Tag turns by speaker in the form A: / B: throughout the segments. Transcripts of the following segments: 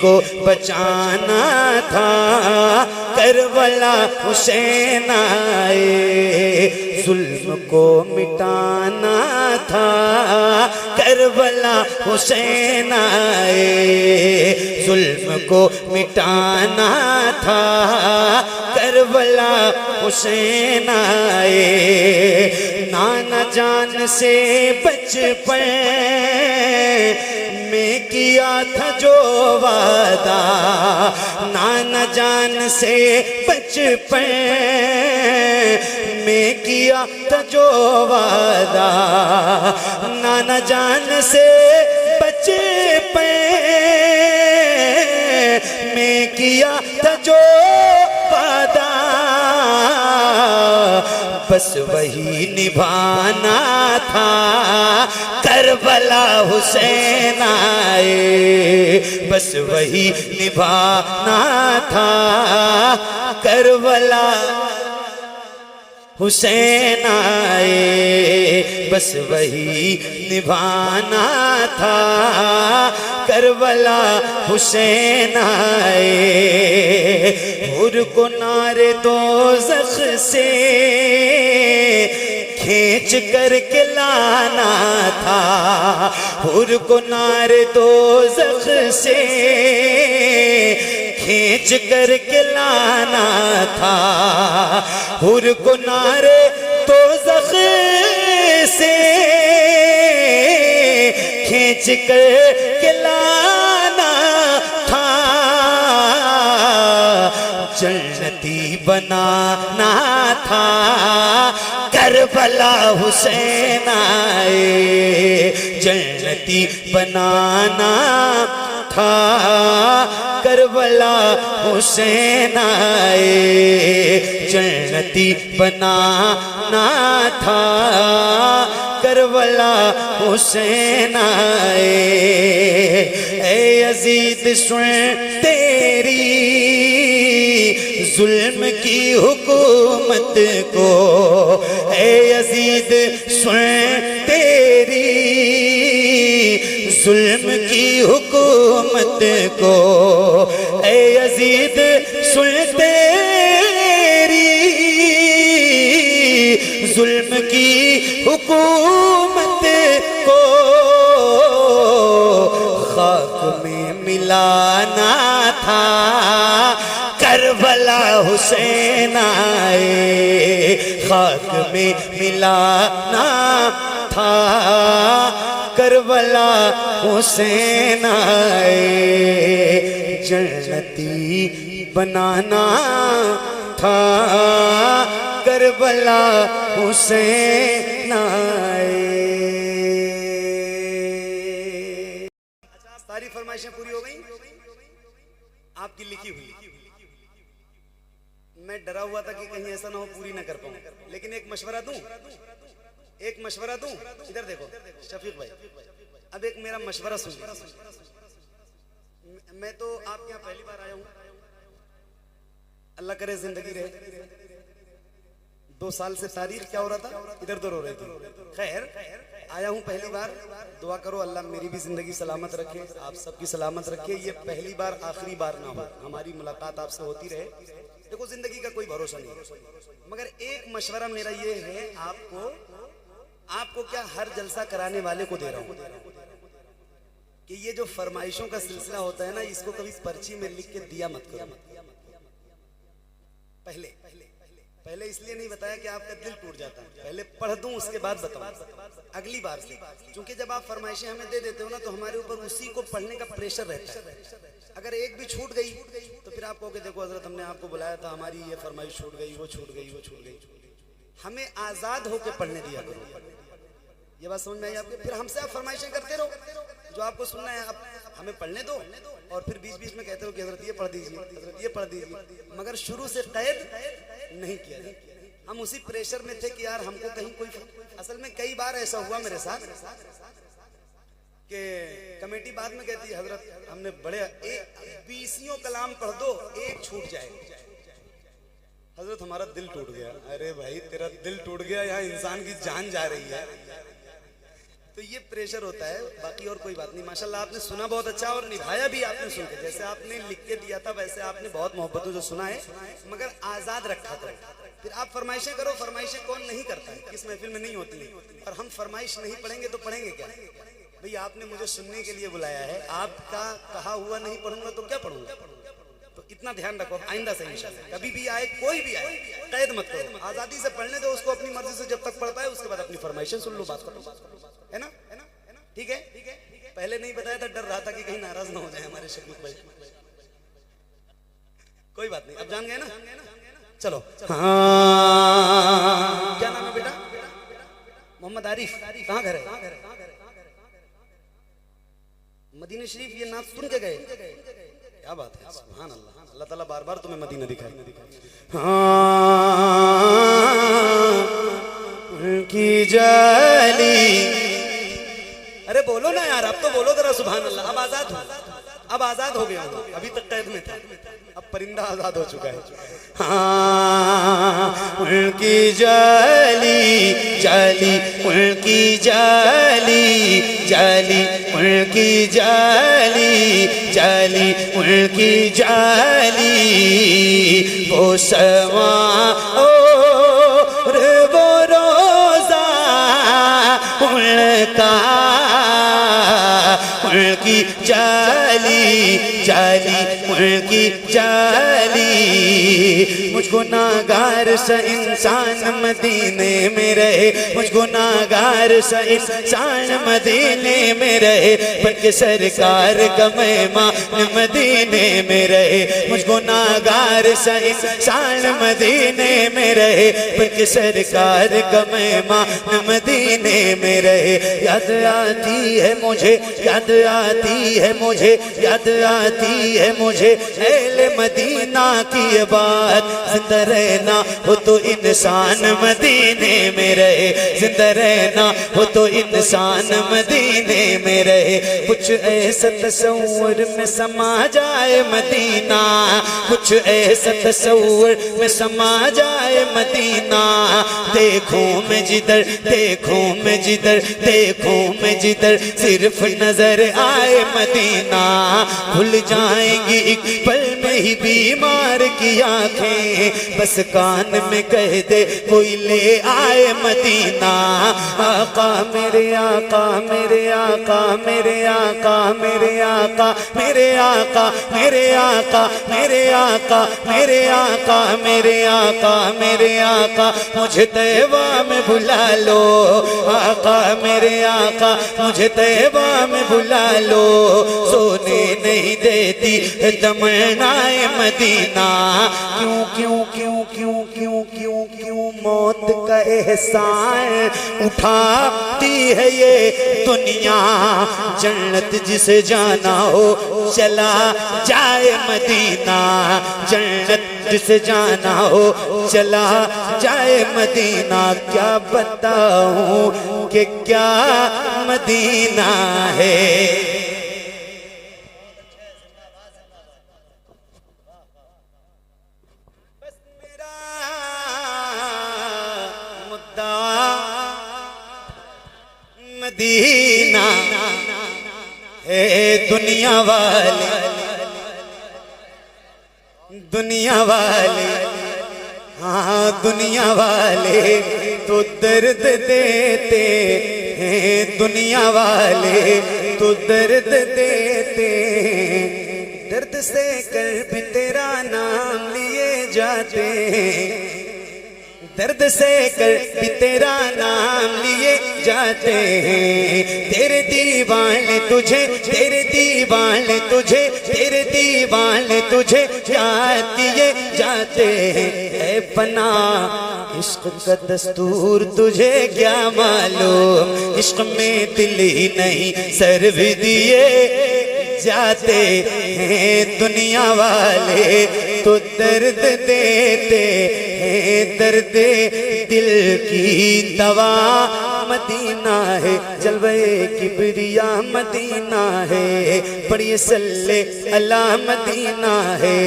A: کو بچانا تھا کربلا حسین آئے، ظلم کو مٹانا تھا کربلا حسین آئے، ظلم کو مٹانا تھا کربلا حسین آئے، نانا جان سے بچپن میں کیا تھا جو وعدہ، نانا جان سے بچپن میں کیا تھا جو وعدہ، نانا جان سے بچپن میں کیا تھا جو وعدہ، بس وہی نبھانا تھا کربلا حسین آئے، بس وہی نبھانا تھا کربلا حسین آئے، بس وہی نبھانا تھا کربلا حسین آئے، حور کو نار دوزخ سے کھینچ کر کے لانا تھا، حور کو نار دوزخ سے کھینچ کر کے لانا تھا، حور کو نار دوزخ سے کھینچ کر کے لانا تھا، جنتی بنانا تھا کربلا حسین آئے، جنتی بنانا تھا کربلا حسین آئے، جنتی بنانا تھا کربلا حسین آئے، اے یزید سن تیری ظلم کی حکومت کو، اے یزید سن تیری ظلم کی حکومت کو، اے یزید سن تیری ظلم کی حکومت کو، خاک میں ملانا تھا کربلا حسین آئے، خاک میں ملانا تھا کربلا حسین آئے، جنتی بنانا تھا کربلا حسین آئے۔ ساری فرمائشیں پوری ہو گئیں آپ کی لکھی ہوئی، میں ڈرا ہوا تھا کہ کہیں ایسا نہ ہو پوری نہ کر پاؤں، لیکن ایک مشورہ دوں، ایک مشورہ دوں، ادھر دیکھو شفیق بھائی، اب ایک میرا مشورہ سن لیجیے، میں تو آپ کے یہاں پہلی بار آیا ہوں، اللہ کرے زندگی رہے، 2 سال سے تاریخ کیا ہو رہا تھا ادھر ادھر ہو رہی تھی، خیر آیا ہوں پہلی بار، دعا کرو اللہ میری بھی زندگی سلامت رکھے، آپ سب کی سلامت رکھے، یہ پہلی بار آخری بار نہ ہو، ہماری ملاقات آپ سے ہوتی رہے، دیکھو زندگی کا کوئی بھروسہ نہیں، مگر ایک مشورہ میرا یہ ہے آپ کو کیا ہر جلسہ کرانے والے کو دے رہا ہوں کہ یہ جو فرمائشوں کا سلسلہ ہوتا ہے نا، اس کو کبھی پرچی میں لکھ کے دیا مت کرو، پہلے اس لیے نہیں بتایا کہ آپ کا دل ٹوٹ جاتا ہے، پہلے پڑھ دوں اس کے بعد بتاؤں، اگلی بار سے، چونکہ جب آپ فرمائشیں ہمیں دے دیتے ہو نا تو ہمارے اوپر اسی کو پڑھنے کا پریشر رہتا ہے، اگر ایک بھی چھوٹ گئی تو پھر آپ کہو کہ دیکھو حضرت ہم نے آپ کو بلایا تھا، ہماری یہ فرمائش چھوٹ گئی، وہ چھوٹ گئی، وہ چھوٹ گئی، ہمیں آزاد ہو کے پڑھنے دیا کرو، یہ بات سمجھ میں آئی آپ کو؟ پھر ہم سے آپ فرمائشیں کرتے رہو، جو آپ کو سننا ہے اب ہمیں پڑھنے دو، اور پھر بیچ بیچ میں کہتے ہو کہ حضرت یہ پڑھ دیجیے، حضرت یہ پڑھ دیجیے، مگر شروع سے قید نہیں کیا جائے۔ ہم اسی پریشر میں تھے کہ یار ہم کو کہیں کوئی، اصل میں کئی بار ایسا ہوا میرے ساتھ کہ کمیٹی بعد میں کہتی ہے حضرت ہم نے بڑے 20 کلام پڑھ دو، ایک چھوٹ جائے، حضرت ہمارا دل ٹوٹ گیا۔ ارے بھائی تیرا دل ٹوٹ گیا، یہاں انسان کی جان جا رہی ہے، تو یہ پریشر ہوتا ہے، باقی اور کوئی بات نہیں. ماشاءاللہ آپ نے سنا بہت اچھا اور نبھایا بھی آپ نے سن کے. جیسے آپ نے لکھ کے دیا تھا ویسے آپ نے بہت محبتوں سے سنا ہے، مگر آزاد رکھا تھا. پھر آپ فرمائشیں کرو. فرمائشیں کون نہیں کرتا ہے؟ کس محفل میں نہیں ہوتی ہیں. اور ہم فرمائش نہیں پڑھیں گے تو پڑھیں گے کیا؟ بھئی آپ نے مجھے سننے کے لیے بلایا ہے، آپ کا کہا ہوا نہیں پڑھوں گا تو کیا پڑھوں گا؟ تو اتنا دھیان رکھو آئندہ سے انشاءاللہ. کبھی بھی آئے، کوئی بھی آئے، قید مت کرو. آزادی سے پڑھنے دو اس کو اپنی مرضی سے جب تک پڑھ پائے. اس کے بعد اپنی فرمائشیں سن لو، بات کرو. ہے نا؟ ٹھیک ہے. پہلے نہیں بتایا تھا، ڈر رہا تھا کہ کہیں ناراض نہ ہو جائے ہمارے شفیق بھائی. کوئی بات نہیں، اب جان گئے نا. چلو. ہاں کیا نام ہے بیٹا؟ محمد عارف. کہاں گھر ہے؟ مدینہ شریف. یہ نعت سن کے گئے؟ کیا بات ہے، سبحان اللہ. اللہ تعالیٰ بار بار تمہیں مدینہ دکھائے. ان کی جالی. ارے بولو نا یار، اب تو بولو ذرا سبحان اللہ. اب آزاد ہو، اب آزاد ہو گیا ہوں. ابھی تک قید میں تھا، اب پرندہ آزاد ہو چکا ہے. ہاں ان کی جالی جالی، ان کی جالی جالی، ان کی جالی جالی، ان کی جالی. وہ سماں اور وہ روزہ ان کا، ان کی جالی جالی، ان کی جالی. مجھ گناہگار سا انسان مدینے میں رہے، مجھ گناہگار سا انسان مدینے میں رہے، بن کے سرکار کا مہمان مدینے میں رہے. مجھ گناہگار سا انسان مدینے میں رہے، بن کے سرکار کا مہمان مدینے میں رہے. یاد آتی ہے مجھے، یاد آتی ہے مجھے، یاد آتی ہے مجھے اہل مدینہ کی بات. زندہ رہنا ہو تو انسان مدینے میں رہے، زندہ رہنا ہو تو انسان مدینے میں رہے. کچھ ایسا تصور میں سما جائے مدینہ، کچھ ایسا تصور میں سما جائے مدینہ. دیکھوں میں جدھر، دیکھوں میں جدھر، دیکھوں میں جدھر صرف نظر آئے مدینہ. کھل جائیں گی ایک پل میں ہی بیمار کی آنکھیں، بس کان میں کہہ دے کوئی لے آئے مدینہ. آقا میرے آقا، میرے آقا، میرے آقا، میرے آقا، میرے آقا، میرے آقا، میرے آقا، میرے آقا، میرے آقا، میرے آقا مجھے طیبہ میں بھلا لو. آقا میرے آقا مجھے طیبہ میں بھلا لو. سونے نہیں دیتی تمنائے مدینہ. کیوں کیوں کیوں کیوں کیوں کیوں کیوں موت کا احسان اٹھاتی ہے یہ دنیا. جنت جسے جانا ہو چلا جائے مدینہ، جنت جسے جانا ہو چلا جائے مدینہ. کیا بتاؤں کہ کیا مدینہ ہے. مدینہ ہے دنیا والے، دنیا والے، ہاں دنیا والے تو درد دیتے ہیں، دنیا والے تو درد دیتے. درد سے کر بھی تیرا نام لیے جاتے ہیں، درد سے کر بھی تیرا نام لیے جاتے ہیں. تیرے دیوانے تجھے، تیرے دیوانے تجھے، تیرے دیوانے تجھے یاد کیے جاتے ہیں. اے پنا عشق کا دستور تجھے کیا معلوم، عشق میں دل ہی نہیں سر بھی دیے جاتے ہیں. دنیا والے
B: تو درد دیتے ہیں، درد دل کی دوا مدینہ ہے، جلوہ کبریا مدینہ ہے، پڑھیے صلی اللہ مدینہ ہے۔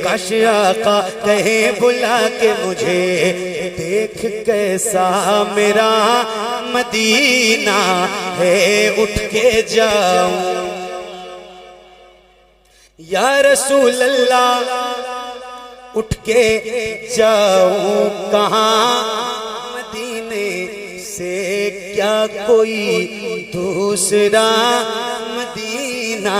B: کاش آقا کہیں بلا کے مجھے، دیکھ کیسا میرا مدینہ ہے، اٹھ کے جاؤں یا رسول اللہ، اٹھ کے جاؤں کہاں، مدینے سے کیا کوئی دوسرا مدینہ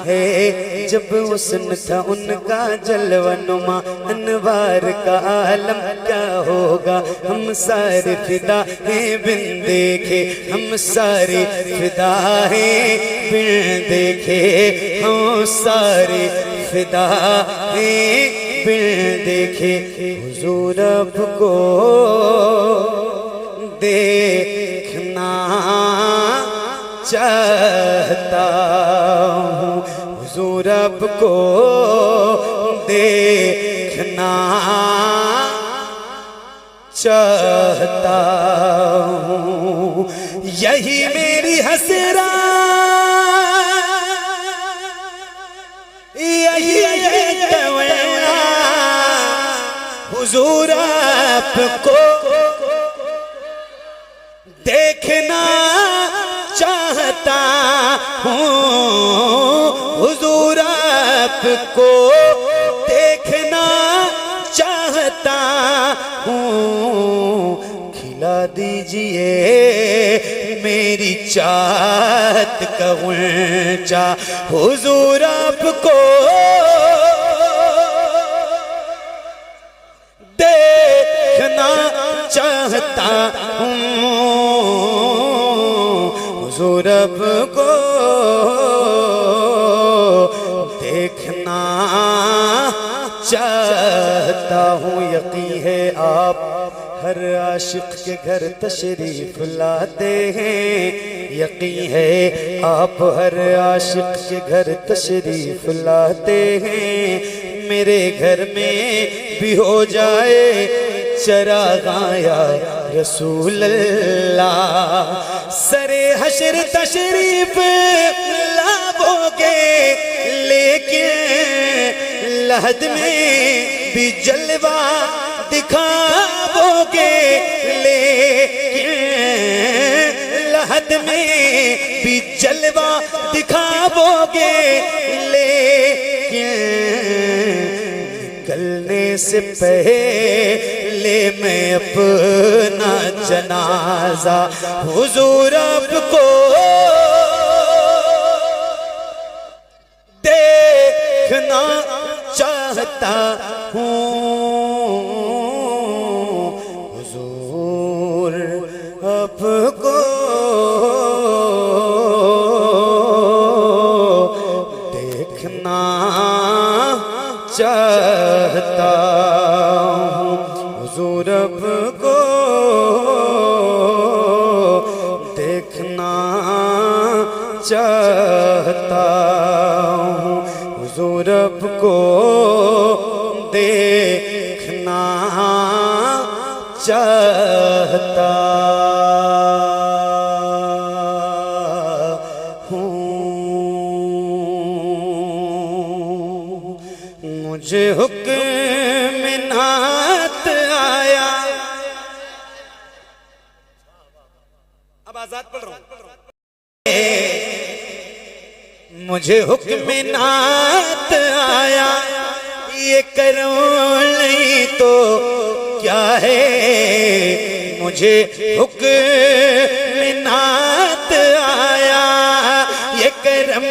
B: ہے۔ جب حسن تھا ان کا جلوہ نما، انوار کا عالم کیا ہوگا، ہم سارے فدا ہیں بن دیکھے، ہم سارے فدا ہیں بن دیکھے، ہم سارے فدا ہیں بن دیکھے۔ حضور اب کو دیکھنا چاہتا ہوں، حضور اب کو دیکھنا چاہتا ہوں، یہی میری حسرت، یہی تمنا، حضور آپ کو دیکھنا چاہتا ہوں، حضور آپ کو دیکھنا چاہتا ہوں، کھلا دیجئے میری چاہت کا غنچہ، حضور آپ کو دیکھنا چاہتا ہوں، حضور اب کو دیکھنا چاہتا ہوں۔ یقین ہے آپ ہر عاشق کے گھر تشریف لاتے ہیں، یقین ہے آپ ہر عاشق کے گھر تشریف لاتے ہیں، میرے گھر میں بھی ہو جائے چراغاں یا رسول اللہ، سرے حشر تشریف لاؤ گے، لیکن لحد میں بھی جلوہ دکھاؤ گے، لیکن لحد میں بھی جلوہ دکھاؤ گے، لیکن نکلنے سے پہلے میں اپنا جنازہ حضور آپ کو دیکھنا چاہتا ہوں، حضور آپ کو دیکھنا چاہتا ہوں، حضور اب کو دیکھنا چاہتا ہوں، حضور اب کو دیکھنا چاہتا مجھے حکم نعت آیا، اب آزاد پڑھ رہا ہوں، مجھے حکم نعت آیا، یہ کروں نہیں تو کیا ہے، مجھے حکم نعت آیا، یہ کرم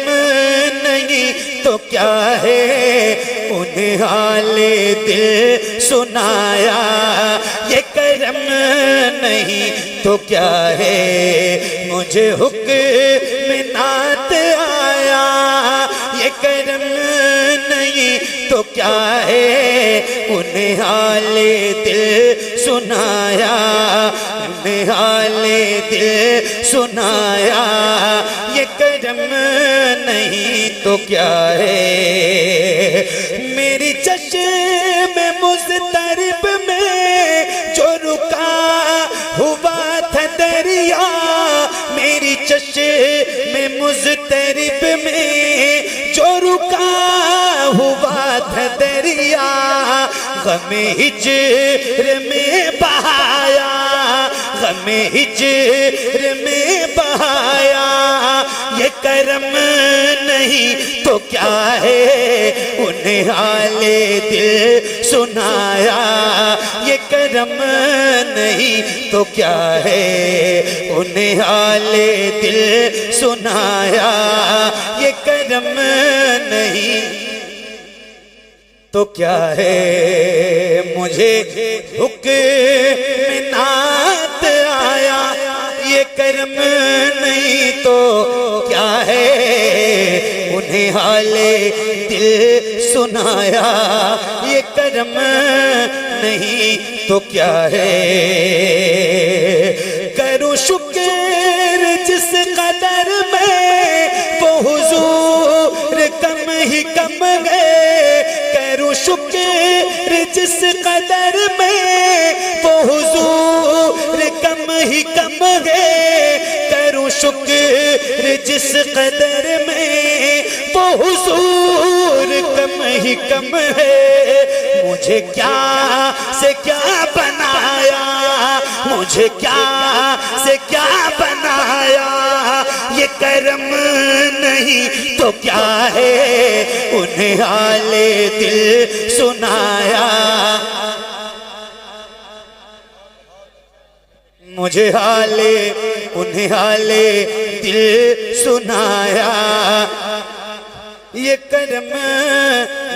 B: نہیں تو کیا ہے، انہیں حال دل سنایا، یہ کرم نہیں تو کیا ہے، مجھے حکم نعت آیا، یہ کرم نہیں تو کیا ہے، انہیں حال دل سنایا، انہیں حال دل سنایا، یہ کرم نہیں تو کیا ہے، میری چشم
A: رکا ہوا تھا دریا غم ہجر میں بہایا غم ہجر میں بہایا یہ کرم نہیں تو کیا ہے انہیں حال دل سنایا یہ کرم نہیں تو کیا ہے انہیں حال دل سنایا یہ کرم نہیں تو کیا ہے مجھے حکم نعت آیا یہ کرم نہیں تو کیا ہے انہیں حال دل سنایا یہ کرم نہیں تو کیا ہے کروں شکر جس قدر میں وہ حضور کم ہی کم گئے کروں شکر جس قدر میں وہ حضور کم ہی کم گئے کروں شکر جس قدر میں وہ حضور کم ہی کم ہے مجھے کیا سے کیا بنایا مجھے کیا سے کیا بنایا یہ کرم نہیں تو کیا ہے انہیں حال دل سنایا مجھے حال انہیں حال دل سنایا یہ کرم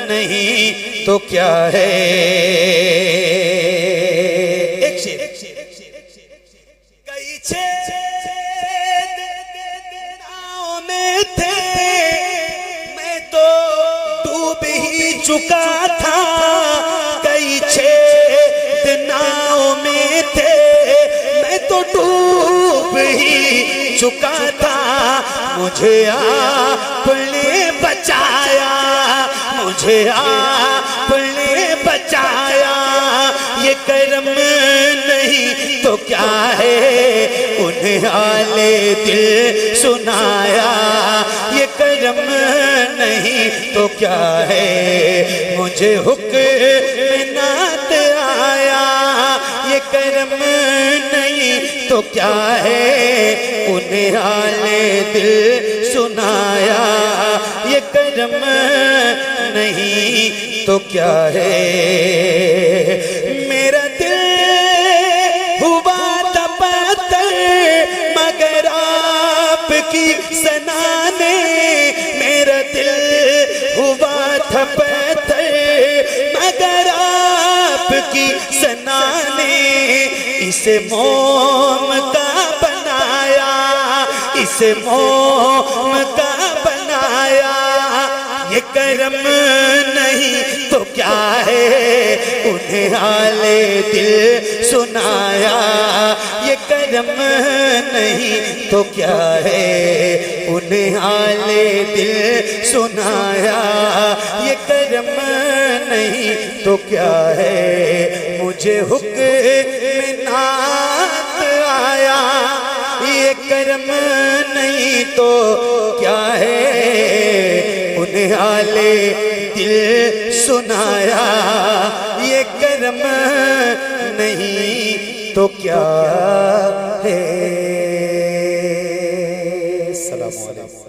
A: نہیں تو کیا ہے ایک شیر کئی چھید ناؤں میں تھے میں تو ڈوب ہی چکا تھا کئی چھید ناؤں میں تھے میں تو ڈوب ہی چکا تھا مجھے آپ نے بچایا مجھے آپ نے بچایا یہ کرم نہیں تو کیا ہے انہیں حال دل سنایا یہ کرم نہیں تو کیا ہے مجھے حکم نعت آیا یہ کرم نہیں تو کیا ہے انہیں حال دل سنایا یہ کرم نہیں تو کیا ہے میرا دل ہوا تھا پتھر مگر آپ کی ثنا نے میرا دل ہوا تھا پتھر مگر آپ کی ثنا نے اسے موم کا بنایا اسے موم کا بنایا یہ کرم نہیں تو کیا ہے انہیں حال دل سنایا یہ کرم نہیں تو کیا ہے انہیں حال دل سنایا یہ کرم نہیں تو کیا ہے مجھے حکم نعت آیا یہ کرم نہیں تو کیا ہے انہیں حال دل سنایا یہ کرم نہیں تو کیا ہے السلام علیکم